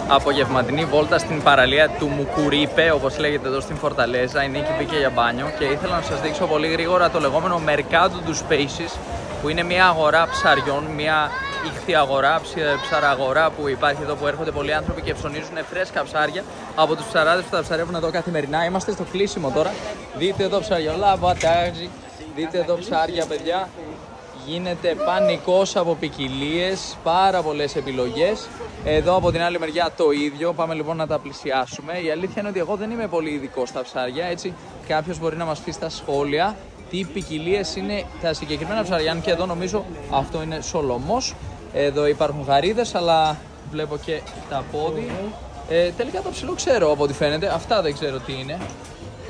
απογευματινή βόλτα στην παραλία του Μουκουρίπε, όπως λέγεται εδώ στην Φορταλέζα. Η Νίκη μπήκε για μπάνιο και ήθελα να σας δείξω πολύ γρήγορα το λεγόμενο Mercado dos Peixes, που είναι μια αγορά ψαριών, μια ηχθιαγορά, ψαραγορά που υπάρχει εδώ, που έρχονται πολλοί άνθρωποι και ψωνίζουν φρέσκα ψάρια από τους ψαράδες που τα ψαρεύουν εδώ καθημερινά. Είμαστε στο κλείσιμο τώρα. Δείτε εδώ ψαριολά, βατάζι. Δείτε εδώ ψάρια, παιδιά. Γίνεται πανικός από ποικιλίες, πάρα πολλές επιλογές. Εδώ από την άλλη μεριά το ίδιο. Πάμε λοιπόν να τα πλησιάσουμε. Η αλήθεια είναι ότι εγώ δεν είμαι πολύ ειδικός στα ψάρια, έτσι κάποιος μπορεί να μας πει στα σχόλια τι ποικιλίες είναι τα συγκεκριμένα ψάρια. Αν και εδώ νομίζω αυτό είναι σολομός. Εδώ υπάρχουν γαρίδες, αλλά βλέπω και τα πόδι. Τελικά το ψηλό ξέρω από ό,τι φαίνεται. Αυτά δεν ξέρω τι είναι.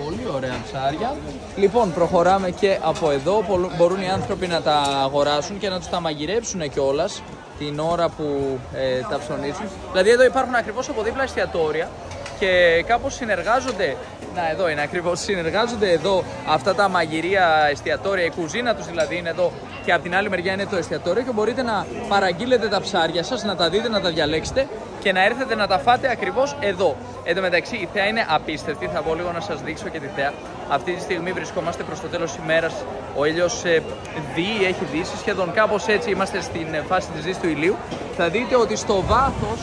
Πολύ ωραία ψάρια. Λοιπόν, προχωράμε και από εδώ. Μπορούν οι άνθρωποι να τα αγοράσουν και να τους τα μαγειρέψουν κιόλας την ώρα που τα ψωνίζουν. Δηλαδή εδώ υπάρχουν ακριβώς από δίπλα εστιατόρια και κάπως συνεργάζονται. Να, εδώ είναι ακριβώς. Συνεργάζονται εδώ αυτά τα μαγειρία εστιατόρια. Η κουζίνα τους δηλαδή είναι εδώ και από την άλλη μεριά είναι το εστιατόριο και μπορείτε να παραγγείλετε τα ψάρια σας, να τα δείτε, να τα διαλέξετε και να έρθετε να τα φάτε ακριβώς εδώ. Εν τω μεταξύ η θέα είναι απίστευτη. Θα πω λίγο να σας δείξω και τη θέα. Αυτή τη στιγμή βρισκόμαστε προς το τέλος της ημέρας. Ο ήλιος έχει δύσει σχεδόν, κάπως έτσι είμαστε στην φάση της δύσης του ηλίου. Θα δείτε ότι στο βάθος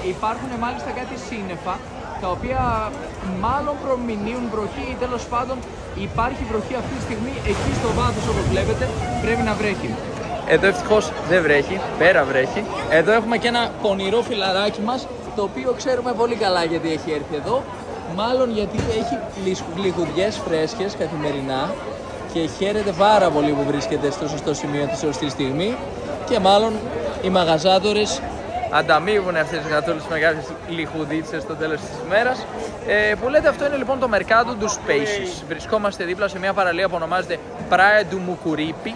υπάρχουν μάλιστα κάτι σύννεφα, τα οποία μάλλον προμηνύουν βροχή ή τέλος πάντων υπάρχει βροχή αυτή τη στιγμή εκεί στο βάθος, όπως βλέπετε πρέπει να βρέχει. Εδώ ευτυχώς δεν βρέχει, πέρα βρέχει. Εδώ έχουμε και ένα πονηρό φιλαράκι μας, το οποίο ξέρουμε πολύ καλά γιατί έχει έρθει εδώ. Μάλλον γιατί έχει λιχουδιές φρέσκες καθημερινά και χαίρεται πάρα πολύ που βρίσκεται στο σωστό σημείο τη σωστή στιγμή και μάλλον οι μαγαζάτορες ανταμείβουν αυτές τις γατούλες με κάποιες λιχουδίτσες στο τέλος της ημέρας. Που λέτε, αυτό είναι λοιπόν το Mercado dos Peixes. Βρισκόμαστε δίπλα σε μια παραλία που ονομάζεται Praia do Mucuripe.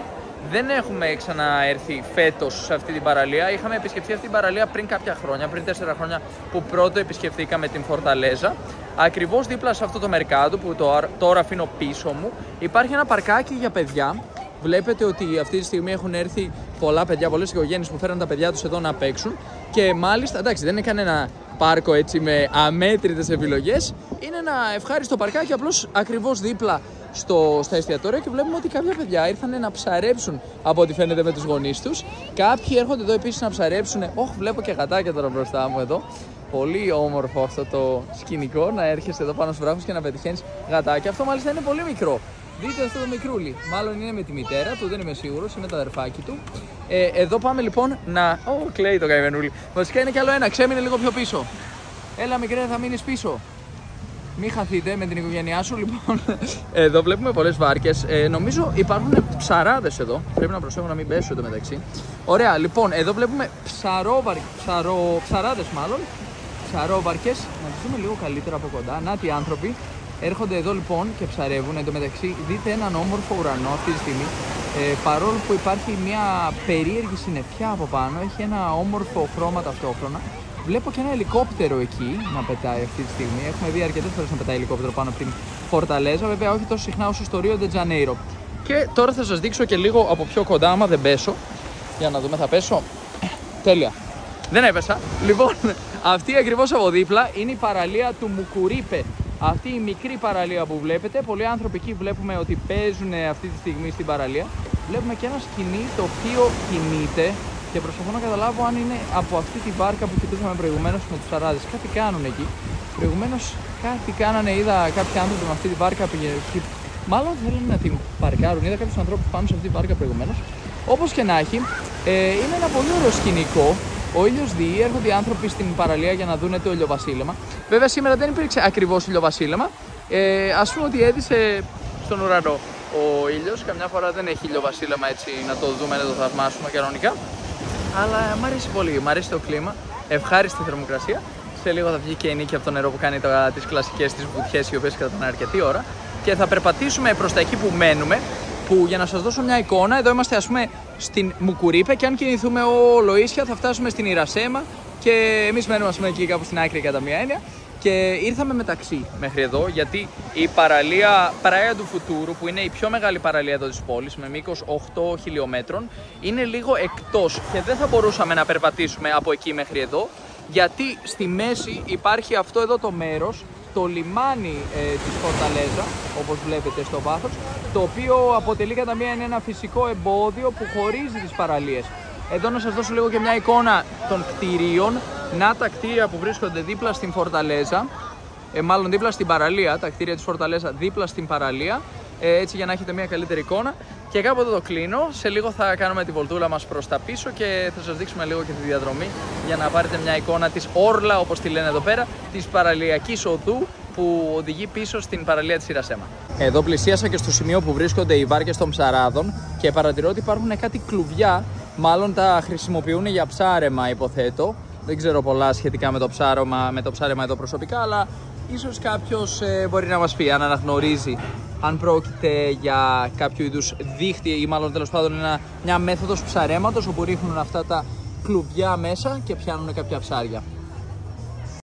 Δεν έχουμε ξαναέρθει φέτος σε αυτή την παραλία. Είχαμε επισκεφθεί αυτή την παραλία πριν κάποια χρόνια, πριν 4 χρόνια που πρώτο επισκεφθήκαμε την Φορταλέζα. Ακριβώς δίπλα σε αυτό το Mercado που τώρα αφήνω πίσω μου υπάρχει ένα παρκάκι για παιδιά. Βλέπετε ότι αυτή τη στιγμή έχουν έρθει πολλά παιδιά, πολλές οικογένειες που φέραν τα παιδιά τους εδώ να παίξουν και μάλιστα, εντάξει, δεν είναι κανένα πάρκο έτσι με αμέτρητες επιλογές, είναι ένα ευχάριστο παρκάκι απλώς ακριβώς δίπλα στα εστιατόρια και βλέπουμε ότι κάποια παιδιά ήρθαν να ψαρέψουν από ό,τι φαίνεται με τους γονείς τους. Κάποιοι έρχονται εδώ επίσης να ψαρέψουν. Βλέπω και γατάκια τώρα μπροστά μου εδώ. Πολύ όμορφο αυτό το σκηνικό, να έρχεσαι εδώ πάνω στους βράχους και να πετυχαίνεις γατάκια. Αυτό μάλιστα είναι πολύ μικρό. Δείτε αυτό το μικρούλι. Μάλλον είναι με τη μητέρα του, δεν είμαι σίγουρος, είναι το αδερφάκι του. Εδώ πάμε λοιπόν να. Κλαίει το καημενούλι. Βασικά είναι κι άλλο ένα, ξέμεινε λίγο πιο πίσω. Έλα μικρέ, θα μείνεις πίσω. Μην χαθείτε με την οικογένειά σου, λοιπόν. Εδώ βλέπουμε πολλές βάρκες. Νομίζω υπάρχουν ψαράδες εδώ. Πρέπει να προσέχω να μην πέσω εδώ μεταξύ. Ωραία, λοιπόν, εδώ βλέπουμε ψαράδες μάλλον. Ψαρόβαρκες. Να τις δούμε λίγο καλύτερα από κοντά. Να τι άνθρωποι. Έρχονται εδώ λοιπόν και ψαρεύουν. Εν τω μεταξύ, δείτε έναν όμορφο ουρανό αυτή τη στιγμή. Παρόλο που υπάρχει μια περίεργη συννεφιά από πάνω, έχει ένα όμορφο χρώμα ταυτόχρονα. Βλέπω και ένα ελικόπτερο εκεί να πετάει αυτή τη στιγμή. Έχουμε δει αρκετές φορές να πετάει ελικόπτερο πάνω από την Φορταλέζα. Βέβαια, όχι τόσο συχνά όσο στο Ρίο ντε Τζανέιρο. Και τώρα θα σας δείξω και λίγο από πιο κοντά, άμα δεν πέσω. Για να δούμε, θα πέσω. Τέλεια. Δεν έπεσα. Λοιπόν, αυτή ακριβώς από δίπλα είναι η παραλία του Μουκουρίπε. Αυτή η μικρή παραλία που βλέπετε. Πολλοί άνθρωποι εκεί βλέπουμε ότι παίζουν αυτή τη στιγμή στην παραλία. Βλέπουμε και ένα σκηνή το οποίο κινείται. Και προσπαθώ να καταλάβω αν είναι από αυτή τη βάρκα που κοιτούσαμε προηγουμένως με τους ψαράδες. Κάτι κάνουν εκεί. Προηγουμένως κάτι κάνανε, είδα κάποιοι άνθρωποι με αυτή τη βάρκα πηγαίνουν. Μάλλον θέλουν να την παρκάρουν. Είδα κάποιους ανθρώπους πάνω σε αυτή τη βάρκα προηγουμένως. Όπως και να έχει, είναι ένα πολύ ωραίο σκηνικό. Ο ήλιος διεί, έρχονται οι άνθρωποι στην παραλία για να δουν το ηλιοβασίλεμα. Βέβαια σήμερα δεν υπήρξε ακριβώς ηλιοβασίλεμα. Ας πούμε ότι έδισε στον ουρανό ο ήλιος. Καμιά φορά δεν έχει ηλιοβασίλεμα έτσι να το δούμε, να το θαυμάσουμε κανονικά. Αλλά μ' αρέσει πολύ, μ' αρέσει το κλίμα, ευχάριστη θερμοκρασία. Σε λίγο θα βγει και η Νίκη από το νερό που κάνει τις κλασικές της βουτιές, οι οποίες κρατάνε αρκετή ώρα. Και θα περπατήσουμε προς τα εκεί που μένουμε, που για να σας δώσω μια εικόνα, εδώ είμαστε ας πούμε στην Μουκουρίπε και αν κινηθούμε όλο ίσια θα φτάσουμε στην Ιρασέμα και εμείς μένουμε ας πούμε εκεί κάπου στην άκρη κατά μία έννοια. Και ήρθαμε με ταξί μέχρι εδώ γιατί η παραλία Praia do Futuro, που είναι η πιο μεγάλη παραλία εδώ της πόλης με μήκος 8 χιλιόμετρων, είναι λίγο εκτός και δεν θα μπορούσαμε να περπατήσουμε από εκεί μέχρι εδώ. γιατί στη μέση υπάρχει αυτό εδώ το μέρος, το λιμάνι της Φορταλέζα, όπως βλέπετε στο βάθος, το οποίο αποτελεί κατά μία ένα φυσικό εμπόδιο που χωρίζει τις παραλίες. Εδώ να σας δώσω λίγο και μια εικόνα των κτηρίων. Να τα κτίρια που βρίσκονται δίπλα στην Φορταλέζα, μάλλον δίπλα στην παραλία, τα κτίρια της Φορταλέζα δίπλα στην παραλία, έτσι για να έχετε μια καλύτερη εικόνα. Και κάπου εδώ το κλείνω. Σε λίγο θα κάνουμε τη βολτούλα μας προς τα πίσω και θα σας δείξουμε λίγο και τη διαδρομή για να πάρετε μια εικόνα της Όρλα, όπως τη λένε εδώ πέρα, της παραλιακής οδού που οδηγεί πίσω στην παραλία της Ιρασέμα. Εδώ πλησίασα και στο σημείο που βρίσκονται οι βάρκες των ψαράδων και παρατηρώ ότι υπάρχουν κάτι κλουβιά, μάλλον τα χρησιμοποιούν για ψάρεμα, υποθέτω. Δεν ξέρω πολλά σχετικά με το ψάρεμα εδώ προσωπικά, αλλά ίσως κάποιος μπορεί να μας πει αν αναγνωρίζει αν πρόκειται για κάποιο είδους δίχτυ ή μάλλον τέλος πάντων μια μέθοδος ψαρέματος όπου ρίχνουν αυτά τα κλουβιά μέσα και πιάνουν κάποια ψάρια.